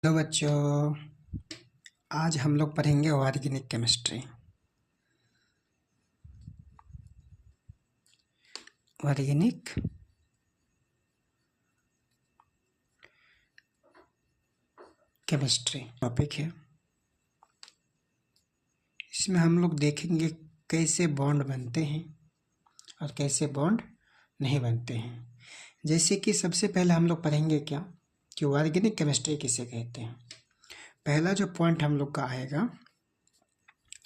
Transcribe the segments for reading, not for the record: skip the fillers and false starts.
Hello बच्चों, आज हम लोग पढ़ेंगे organic chemistry. Organic chemistry topic है। इसमें हम लोग देखेंगे कैसे बॉन्ड बनते हैं और कैसे बॉन्ड नहीं बनते हैं। जैसे कि सबसे पहले हम लोग पढ़ेंगे क्या कि ऑर्गेनिक केमिस्ट्री किसे कहते हैं। पहला जो पॉइंट हम लोग का आएगा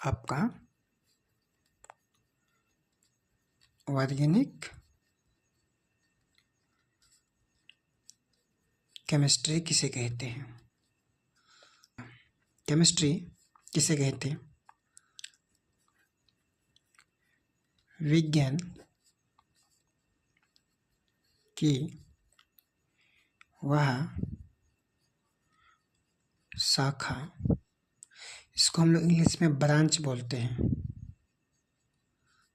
आपका ऑर्गेनिक केमिस्ट्री किसे कहते हैं। केमिस्ट्री किसे कहते हैं? विज्ञान की वह शाखा, इसको हम लोग इंग्लिश में ब्रांच बोलते हैं।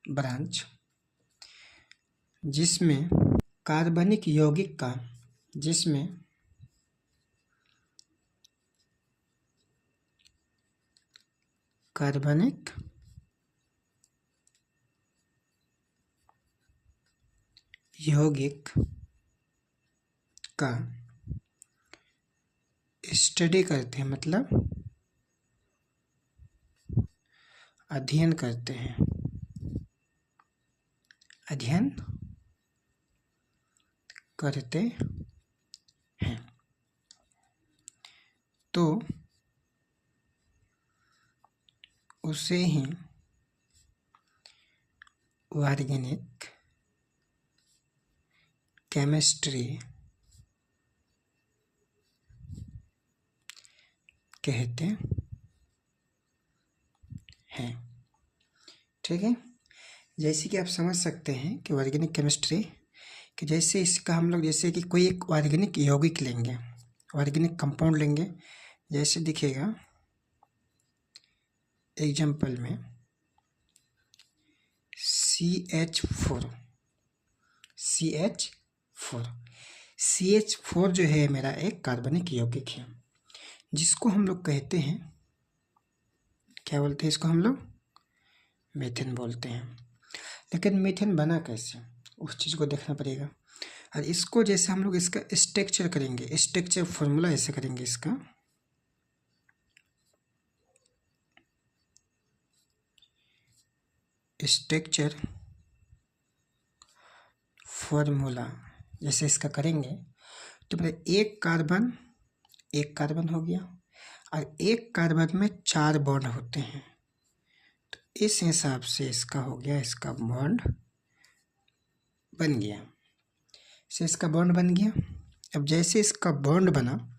ब्रांच जिसमें कार्बनिक यौगिक का कार्बनिक यौगिक का स्टडी करते हैं, मतलब अध्ययन करते हैं। अध्ययन करते हैं तो उसे ही ऑर्गेनिक केमिस्ट्री कहते हैं। ठीक है, जैसे कि आप समझ सकते हैं कि ऑर्गेनिक केमिस्ट्री कि जैसे इसका हम लोग जैसे कि कोई एक ऑर्गेनिक यौगिक लेंगे, ऑर्गेनिक कंपाउंड लेंगे, जैसे दिखेगा एग्जाम्पल में CH4 जो है मेरा एक कार्बनिक यौगिक है, जिसको हम लोग कहते हैं, क्या बोलते हैं इसको हम लोग? मीथेन बोलते हैं। लेकिन मीथेन बना कैसे, उस चीज़ को देखना पड़ेगा। और इसको जैसे हम लोग इसका स्ट्रक्चर करेंगे, स्ट्रक्चर फॉर्मूला ऐसे करेंगे, इसका स्ट्रक्चर फॉर्मूला जैसे इसका करेंगे तो एक कार्बन हो गया और एक कार्बन में 4 बॉन्ड होते हैं, तो इस हिसाब से इसका हो गया, इसका बॉन्ड बन गया। से इसका बॉन्ड बन गया। अब जैसे इसका बॉन्ड बना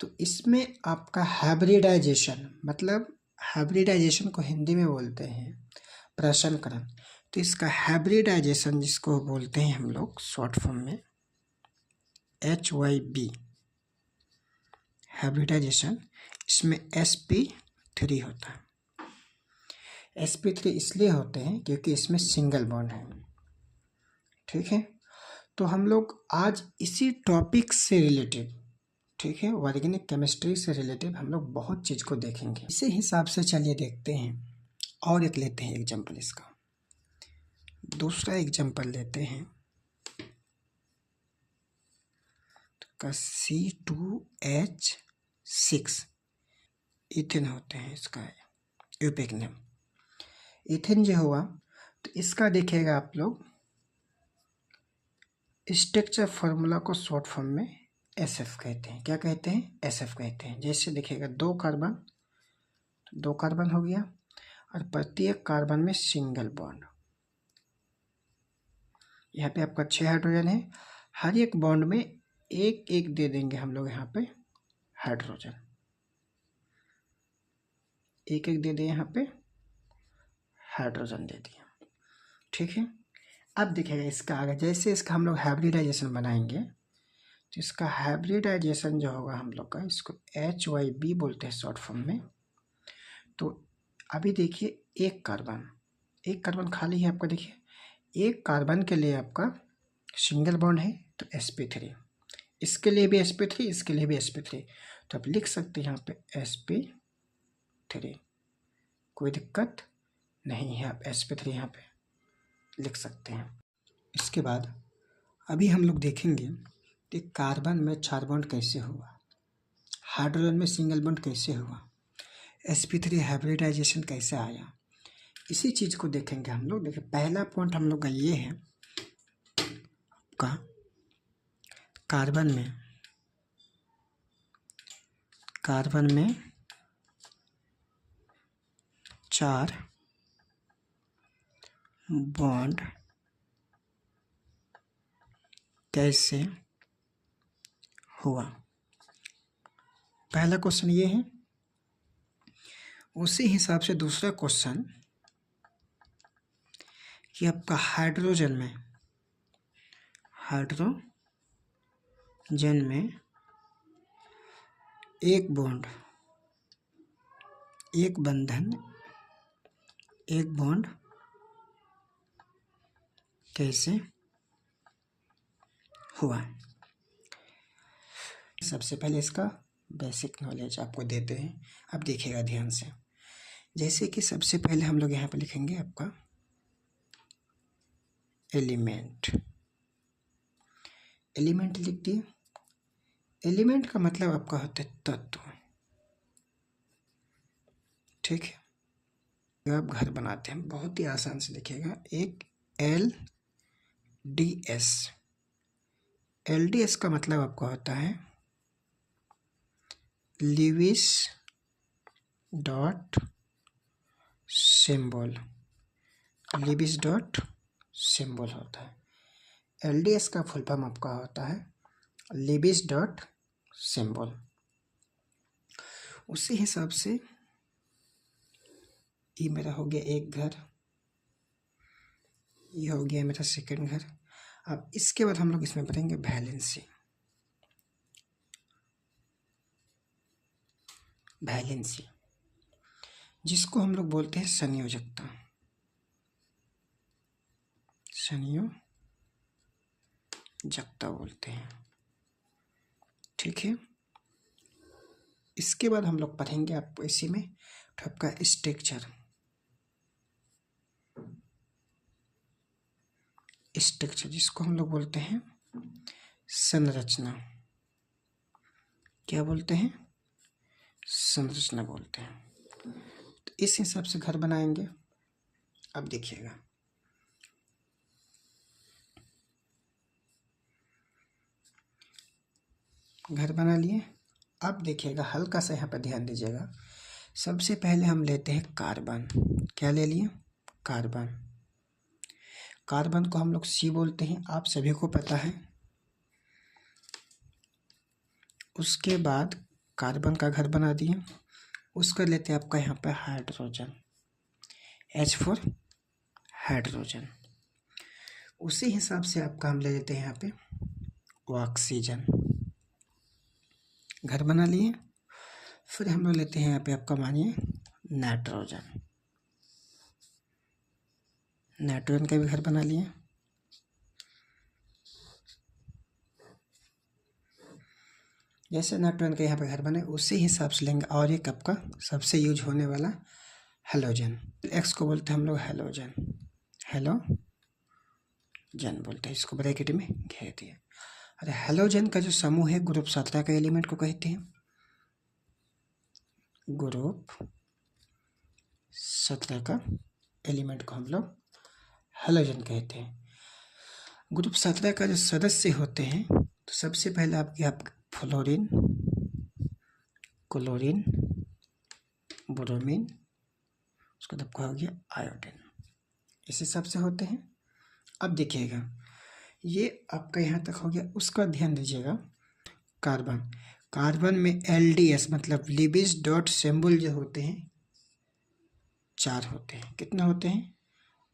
तो इसमें आपका हाइब्रिडाइजेशन, मतलब हाइब्रिडाइजेशन को हिंदी में बोलते हैं प्रसंकरण। तो इसका हाइब्रिडाइजेशन जिसको बोलते हैं हम लोग शॉर्ट फॉर्म में HYB हाइब्रिडाइजेशन, इसमें sp3 होता है। sp3 इसलिए होते हैं क्योंकि इसमें सिंगल बॉन्ड है। ठीक है, तो हम लोग आज इसी टॉपिक से रिलेटेड, ठीक है, ऑर्गेनिक केमिस्ट्री से रिलेटेड हम लोग बहुत चीज़ को देखेंगे। इसी हिसाब से चलिए देखते हैं और एक लेते हैं एग्जाम्पल। इसका दूसरा एग्जाम्पल लेते हैं का C2H6 इथेन होते हैं, इसका यूपिक नेम इथेन जो हुआ। तो इसका देखिएगा आप लोग स्ट्रक्चर फॉर्मूला को शॉर्ट फॉर्म में SF कहते हैं। क्या कहते हैं? SF कहते हैं। जैसे देखिएगा 2 कार्बन हो गया और प्रत्येक कार्बन में सिंगल बॉन्ड। यहाँ पे आपका 6 हाइड्रोजन है, हर एक बॉन्ड में एक एक दे देंगे हम लोग यहाँ पे हाइड्रोजन, एक एक दे दें, यहाँ पे हाइड्रोजन दे दिया। ठीक है, अब देखिएगा इसका आगे जैसे इसका हम लोग हाइब्रिडाइजेशन बनाएंगे तो इसका हाइब्रिडाइजेशन जो होगा हम लोग का, इसको HYB बोलते हैं शॉर्ट फॉर्म में। तो अभी देखिए एक कार्बन खाली है आपका। देखिए एक कार्बन के लिए आपका सिंगल बॉन्ड है तो sp3, इसके लिए भी sp3, इसके लिए भी sp3। तो आप लिख सकते हैं यहाँ पे sp3, कोई दिक्कत नहीं है, आप sp3 यहाँ पे लिख सकते हैं। इसके बाद अभी हम लोग देखेंगे कि कार्बन में 4 बॉन्ड कैसे हुआ, हाइड्रोजन में सिंगल बॉन्ड कैसे हुआ, sp3 हाइब्रिडाइजेशन कैसे आया, इसी चीज़ को देखेंगे हम लोग। देखिए पहला पॉइंट हम लोग का ये है का कार्बन में 4 बॉन्ड कैसे हुआ। पहला क्वेश्चन ये है। उसी हिसाब से दूसरा क्वेश्चन कि आपका हाइड्रोजन में एक बॉन्ड, एक बंधन, एक बॉन्ड कैसे हुआ। सबसे पहले इसका बेसिक नॉलेज आपको देते हैं, आप देखिएगा ध्यान से। जैसे कि सबसे पहले हम लोग यहाँ पे लिखेंगे आपका एलिमेंट लिख दिए। एलिमेंट का मतलब आपका होता है तत्व, ठीक है। आप घर बनाते हैं बहुत ही आसान से देखिएगा, एक LDS का मतलब आपका होता है लीविस डॉट सिंबल होता है। LDS का फुल फॉर्म आपका होता है लीविस डॉट सिंबल। उसी हिसाब से ये मेरा हो गया एक घर, ये हो गया मेरा सेकंड घर। अब इसके बाद हम लोग इसमें पढ़ेंगे वैलेंसी, जिसको हम लोग बोलते हैं संयोजकता बोलते हैं, ठीक है। इसके बाद हम लोग पढ़ेंगे आपको इसी में आपका स्ट्रक्चर, जिसको हम लोग बोलते हैं संरचना। क्या बोलते हैं? संरचना बोलते हैं। तो इस हिसाब से घर बनाएंगे। अब देखिएगा, घर बना लिए। अब देखिएगा, हल्का सा यहाँ पर ध्यान दीजिएगा। सबसे पहले हम लेते हैं कार्बन। क्या ले लिए? कार्बन। कार्बन को हम लोग C बोलते हैं, आप सभी को पता है। उसके बाद कार्बन का घर बना दिए। उसका लेते हैं आपका यहाँ पे हाइड्रोजन, H फॉर हाइड्रोजन। उसी हिसाब से आपका हम ले लेते हैं यहाँ पे ऑक्सीजन, घर बना लिए। फिर हम लोग लेते हैं यहाँ पे आपका मानिए नाइट्रोजन, नाइट्रोजन का भी घर बना लिए। जैसे नाइट्रोजन का यहाँ पे घर बने, उसी हिसाब से लेंगे। और एक आपका सबसे यूज होने वाला हेलोजन, एक्स को बोलते हैं हम लोग हेलोजन बोलते हैं, इसको ब्रैकेट में घेर दिए। अरे हेलोजन का जो समूह है ग्रुप 17 का एलिमेंट को कहते हैं, ग्रुप 17 का एलिमेंट को हम लोग हेलोजन कहते हैं। ग्रुप 17 का जो सदस्य होते हैं, तो सबसे पहले आपके फ्लोरीन, क्लोरीन, ब्रोमीन, उसका आपका हो गया आयोडीन, इस हिसाब से होते हैं। अब देखिएगा, ये आपका यहाँ तक हो गया। उसका ध्यान दीजिएगा, कार्बन में LDS मतलब लीविस डॉट सिंबल जो होते हैं 4 होते हैं। कितने होते हैं?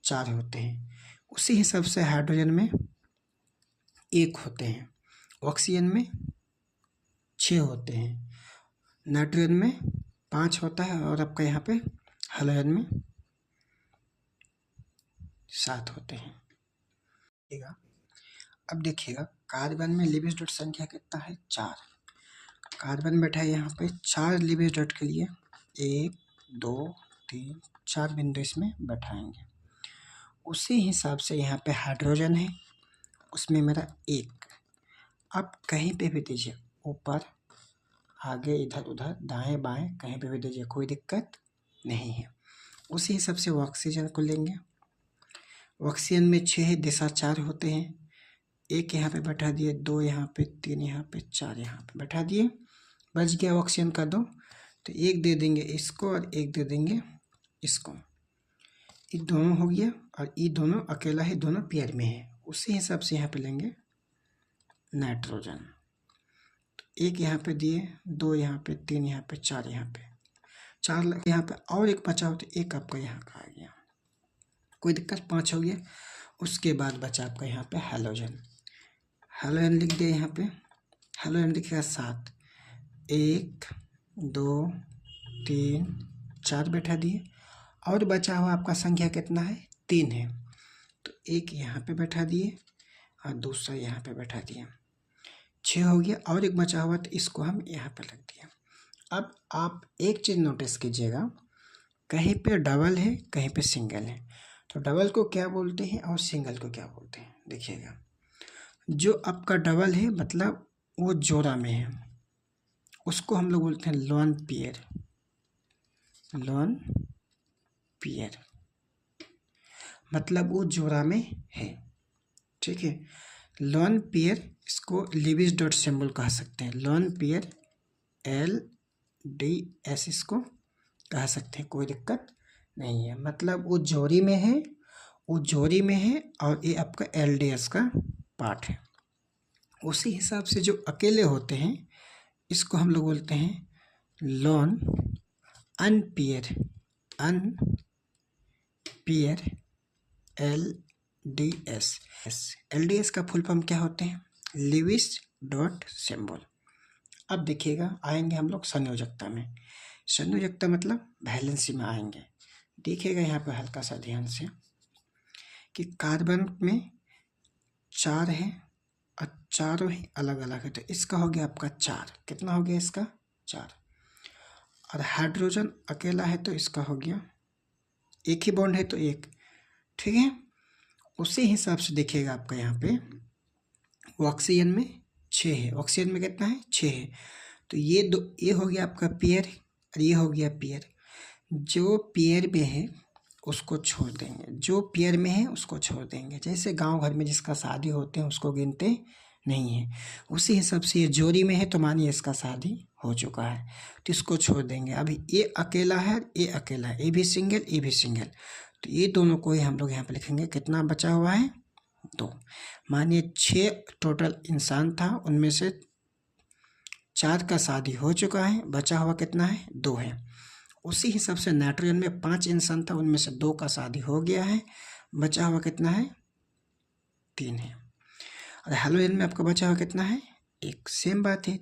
4 होते हैं। उसी हिसाब से हाइड्रोजन में 1 होते हैं, ऑक्सीजन में 6 होते हैं, नाइट्रोजन में 5 होता है, और आपका यहाँ पे हाइड्रोजन में 7 होते हैं। अब देखिएगा, कार्बन में लीविस डॉट संख्या कितना है? 4। कार्बन बैठा है यहाँ पे 4 लिविज डॉट के लिए 1 2 3 4 बिंदु इसमें बैठाएंगे। उसी हिसाब से यहाँ पे हाइड्रोजन है, उसमें मेरा 1। अब कहीं पे भी दीजिए, ऊपर आगे इधर उधर दाएं बाएं कहीं पे भी दीजिए, कोई दिक्कत नहीं है। उसी हिसाब से वो ऑक्सीजन को लेंगे। ऑक्सीजन में 6 दिशा 4 होते हैं, 1 यहाँ पे बैठा दिए, 2 यहाँ पे, 3 यहाँ पे, 4 यहाँ पे बैठा दिए। बच गया ऑक्सीजन का 2, तो 1 दे देंगे इसको और 1 दे देंगे इसको। ये दोनों हो गया और ये दोनों अकेला है, दोनों पेयर में है। उसी हिसाब से यहाँ पे लेंगे नाइट्रोजन, तो 1 यहाँ पे दिए, 2 यहाँ पे, 3 यहाँ पे, 4 यहाँ पे, 4 यहाँ पे और 1 बचा हो, तो 1 आपका यहाँ का आ गया, कोई दिक्कत। 5 हो गया। उसके बाद बचा आपका यहाँ पे हैलोजन। हैलोजन लिख दिया यहाँ पे, हैलोजन लिखेगा 7, 1 2 3 4 बैठा दिए, और बचा हुआ आपका संख्या कितना है, 3 है, तो 1 यहाँ पे बैठा दिए और दूसरा यहाँ पे बैठा दिया, 6 हो गया। और 1 बचा हुआ, तो इसको हम यहाँ पे रख दिया। अब आप एक चीज़ नोटिस कीजिएगा, कहीं पे डबल है कहीं पे सिंगल है, तो डबल को क्या बोलते हैं और सिंगल को क्या बोलते हैं, देखिएगा। जो आपका डबल है मतलब वो जोड़ा में है, उसको हम लोग बोलते हैं लोन पेयर। लोन पेयर मतलब वो जोड़ा में है, ठीक है। लोन पेयर, इसको लिविज डॉट सिंबल कह सकते हैं। लोन पेयर LDS इसको कह सकते हैं, कोई दिक्कत नहीं है। मतलब वो जोड़ी में है, वो जोड़ी में है, और ये आपका LDS का पार्ट है। उसी हिसाब से जो अकेले होते हैं इसको हम लोग बोलते हैं loan unpair. Unpair LDS। LDS का फुल फॉर्म क्या होते हैं, लिविज डॉट सिंबल। अब देखिएगा, आएंगे हम लोग संयोजकता में। संयोजकता मतलब वैलेंसी में आएंगे। देखिएगा यहाँ पे हल्का सा ध्यान से कि कार्बन में 4 है और चारों ही अलग अलग है, तो इसका हो गया आपका 4। कितना हो गया इसका, 4। और हाइड्रोजन अकेला है तो इसका हो गया, एक ही बॉन्ड है तो 1, ठीक है। उसी हिसाब से देखिएगा आपका यहाँ पे ऑक्सीजन में 6 है, ऑक्सीजन में कितना है, 6 है, तो ये हो गया आपका पेयर और ये हो गया पेयर। जो पेयर में है उसको छोड़ देंगे, जो पेयर में है उसको छोड़ देंगे। जैसे गांव घर में जिसका शादी होते हैं उसको गिनते नहीं है, उसी हिसाब से ये जोड़ी में है, तो मानिए इसका शादी हो चुका है, तो इसको छोड़ देंगे। अभी ये अकेला है, ये अकेला है, ये भी सिंगल, ये भी सिंगल, तो ये दोनों को ही हम लोग यहाँ पे लिखेंगे। कितना बचा हुआ है, 2। मानिए 6 टोटल इंसान था, उनमें से 4 का शादी हो चुका है, बचा हुआ कितना है, 2 है। उसी हिसाब से नाइट्रोजन में 5 इंसान था, उनमें से 2 का शादी हो गया है, बचा हुआ कितना है, 3 है। और हैलोजन में आपका बचा हुआ कितना है, 1। सेम बात है,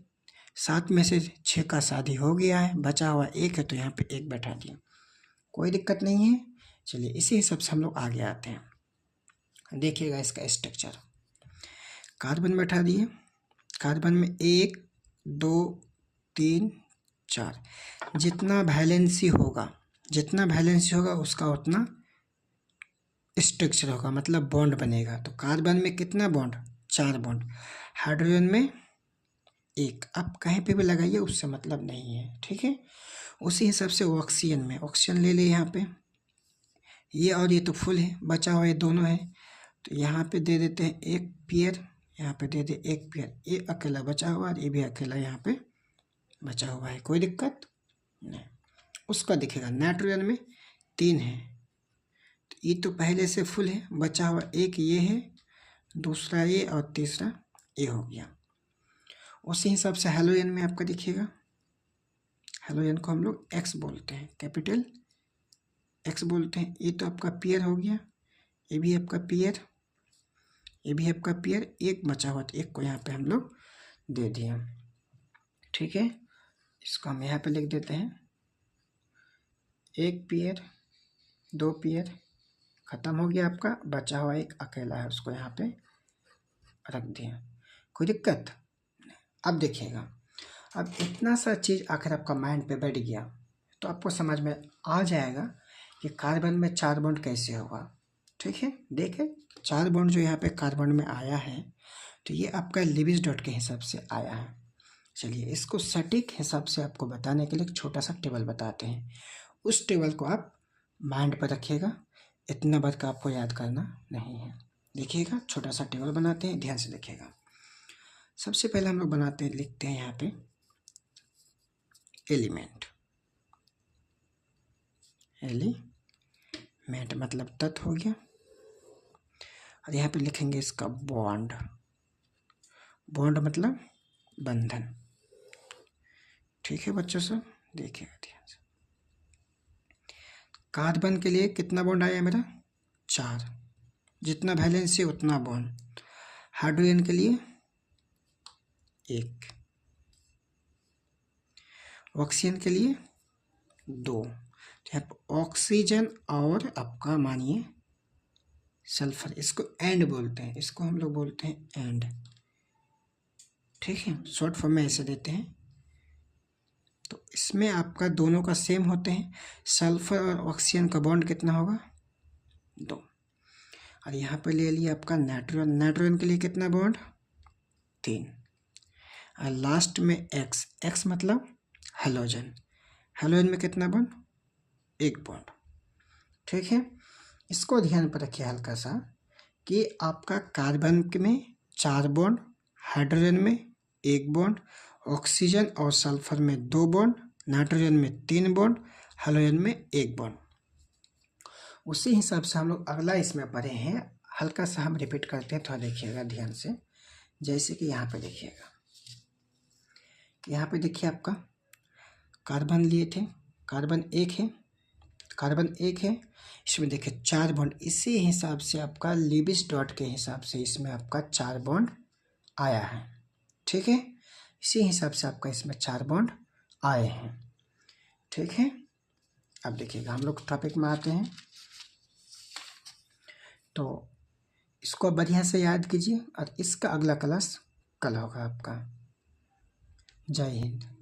7 में से 6 का शादी हो गया है, बचा हुआ 1 है, तो यहाँ पे 1 बैठा दिया, कोई दिक्कत नहीं है। चलिए इसी हिसाब से हम लोग आगे आते हैं। देखिएगा इसका स्ट्रक्चर, कार्बन बैठा दिए, कार्बन में 1 2 3 4, जितना वैलेंसी होगा उसका उतना स्ट्रक्चर होगा, मतलब बॉन्ड बनेगा। तो कार्बन में कितना बॉन्ड, 4 बॉन्ड, हाइड्रोजन में 1। आप कहीं पे भी लगाइए, उससे मतलब नहीं है, ठीक है। उसी हिसाब से ऑक्सीजन में, ऑक्सीजन ले ले यहाँ पे, ये और ये तो फुल है, बचा हुआ ये दोनों है, तो यहाँ पे दे देते हैं 1 पेयर, यहाँ पे दे दे 1 पेयर, ये अकेला बचा हुआ और ये भी अकेला यहाँ पे बचा हुआ है, कोई दिक्कत नहीं। उसका दिखेगा नाइट्रोजन में 3 है, तो ये तो पहले से फुल है, बचा हुआ 1 ये है, दूसरा ये और तीसरा ये हो गया। उसी हिसाब से हैलोजन में आपका दिखेगा, हैलोजन को हम लोग X बोलते हैं, कैपिटल X बोलते हैं। ये तो आपका पेयर हो गया, ये भी आपका पेयर, ये भी आपका पेयर, 1 बचा हुआ, तो 1 को यहाँ पे हम लोग दे दिया, ठीक है। इसको हम यहाँ पे लिख देते हैं, 1 पेयर 2 पेयर, ख़त्म हो गया आपका, बचा हुआ 1 अकेला है, उसको यहाँ पे रख दिया, कोई दिक्कत। अब देखिएगा, अब इतना सा चीज़ आखिर आपका माइंड पे बैठ गया तो आपको समझ में आ जाएगा कि कार्बन में 4 बॉन्ड कैसे होगा। ठीक है, देखें 4 बॉन्ड जो यहाँ पे कार्बन में आया है तो ये आपका लिविस डॉट के हिसाब से आया है। चलिए इसको सटीक हिसाब से आपको बताने के लिए एक छोटा सा टेबल बताते हैं। उस टेबल को आप माइंड पर रखिएगा, इतना बार का आपको याद करना नहीं है। देखिएगा छोटा सा टेबल बनाते हैं, ध्यान से देखिएगा। सबसे पहले हम लोग बनाते हैं, लिखते हैं यहाँ पे एलिमेंट। एलिमेंट मतलब तत्व हो गया। और यहाँ पे लिखेंगे इसका बॉन्ड। बॉन्ड मतलब बंधन। ठीक है बच्चों सब, देखिएगा ध्यान से। कार्बन के लिए कितना बॉन्ड आया मेरा? 4, जितना वैलेंसी उतना बॉन्ड। हाइड्रोजन के लिए 1, ऑक्सीजन के लिए 2। ऑक्सीजन और आपका मानिए सल्फर, इसको एंड बोलते हैं, इसको हम लोग बोलते हैं एंड। ठीक है, शॉर्ट फॉर्म में ऐसे देते हैं। तो इसमें आपका दोनों का सेम होते हैं। सल्फर और ऑक्सीजन का बॉन्ड कितना होगा? 2। और यहाँ पे ले लिया आपका नाइट्रोजन। नाइट्रोजन के लिए कितना बॉन्ड? 3। और लास्ट में एक्स। एक्स मतलब हेलोजन। हेलोजन में कितना बॉन्ड? 1 बॉन्ड। ठीक है, इसको ध्यान पर रखिए हल्का सा कि आपका कार्बन में 4 बॉन्ड, हाइड्रोजन में 1 बॉन्ड, ऑक्सीजन और सल्फर में 2 बॉन्ड, नाइट्रोजन में 3 बॉन्ड, हेलोजन में 1 बॉन्ड। उसी हिसाब से हम लोग अगला इसमें पढ़े हैं, हल्का सा हम रिपीट करते हैं, थोड़ा देखिएगा ध्यान से। जैसे कि यहाँ पे देखिएगा, यहाँ पे देखिए आपका कार्बन लिए थे, कार्बन 1 है, कार्बन 1 है, इसमें देखिए 4 बॉन्ड। इसी हिसाब से आपका लिविस डॉट के हिसाब से इसमें आपका 4 बॉन्ड आया है। ठीक है, इसी हिसाब से आपका इसमें 4 बॉन्ड आए हैं। ठीक है, अब देखिएगा हम लोग टॉपिक में आते हैं। तो इसको बढ़िया से याद कीजिए और इसका अगला क्लास कल होगा आपका। जय हिंद।